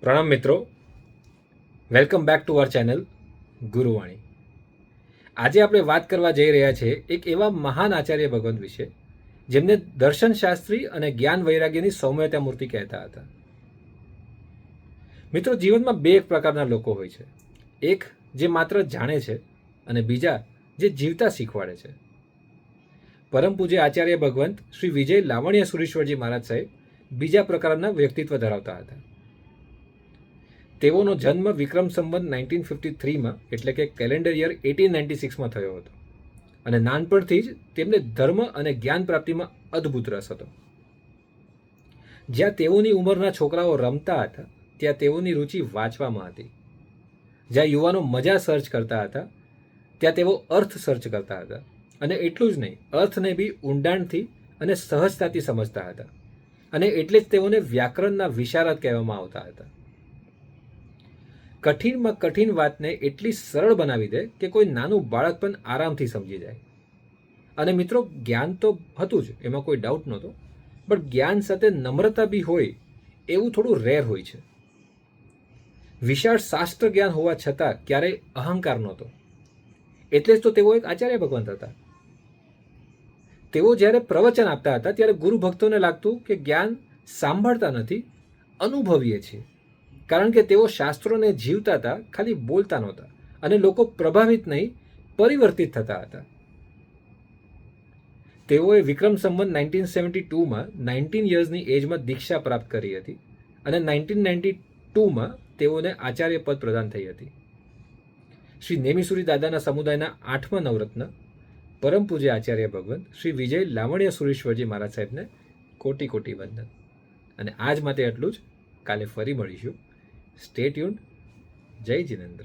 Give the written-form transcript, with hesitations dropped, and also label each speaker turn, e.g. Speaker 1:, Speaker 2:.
Speaker 1: પ્રણામ મિત્રો, welcome back to our channel Guruvani. આજે આપણે વાત કરવા જઈ રહ્યા છીએ એક એવા મહાન આચાર્ય ભગવંત વિશે જેમને દર્શનશાસ્ત્રી અને જ્ઞાન વૈરાગ્યની સૌમ્યતા મૂર્તિ કહેતા હતા. મિત્રો, જીવનમાં બે પ્રકારના લોકો હોય છે. એક જે માત્ર જાણે છે અને બીજા જે જીવતા શીખવાડે છે. પરમ પૂજ્ય આચાર્ય ભગવંત શ્રી વિજય લાવણ્ય સુરીશ્વરજી મહારાજ સાહેબ બીજા પ્રકારના વ્યક્તિત્વ ધરાવતા હતા. તેઓનો જન્મ વિક્રમ સંવત 1953માં એટલે કે કેલેન્ડર યર 1896માં થયો હતો અને નાનપણથી જ તેમને ધર્મ અને જ્ઞાન પ્રાપ્તિમાં અદ્ભુત રસ હતો. જ્યાં તેઓની ઉંમરના છોકરાઓ રમતા હતા ત્યાં તેઓની રુચિ વાંચવામાં હતી. જ્યાં યુવાનો મજા સર્ચ કરતા હતા ત્યાં તેઓ અર્થ સર્ચ કરતા હતા. અને એટલું જ નહીં, અર્થને બી ઊંડાણથી અને સહજતાથી સમજતા હતા. અને એટલે જ તેઓને વ્યાકરણના વિશારદ કહેવામાં આવતા હતા. કઠિનમાં કઠિન વાતને એટલી સરળ બનાવી દે કે કોઈ નાનું બાળક પણ આરામથી સમજી જાય. અને મિત્રો, જ્ઞાન તો હતું જ, એમાં કોઈ ડાઉટ નહોતો, પણ જ્ઞાન સાથે નમ્રતા બી હોય એવું થોડું રેર હોય છે. વિશાળ શાસ્ત્ર જ્ઞાન હોવા છતાં ક્યારેય અહંકાર નહોતો. એટલે જ તો તેઓ એક આચાર્ય ભગવંત હતા. તેઓ જ્યારે પ્રવચન આપતા હતા ત્યારે ગુરુ ભક્તોને લાગતું કે જ્ઞાન સાંભળતા નથી, અનુભવીએ છીએ. કારણ કે તેઓ શાસ્ત્રોને જીવતા હતા, ખાલી બોલતા નહોતા. અને લોકો પ્રભાવિત નહીં, પરિવર્તિત થતા હતા. તેઓએ વિક્રમ સંવત 1972માં 19 યર્સની એજમાં દીક્ષા પ્રાપ્ત કરી હતી અને 1992માં તેઓને આચાર્ય પદ પ્રદાન થઈ હતી. શ્રી નેમિસુરી દાદાના સમુદાયના 8મા નવરત્ન પરમ પૂજ્ય આચાર્ય ભગવંત શ્રી વિજય લાવણ્ય સુરેશ્વરજી મહારાજ સાહેબને કોટી કોટી વંદન. અને આજ માટે એટલું જ. કાલે ફરી મળીશું. Stay tuned. જય જિનેન્દ્ર.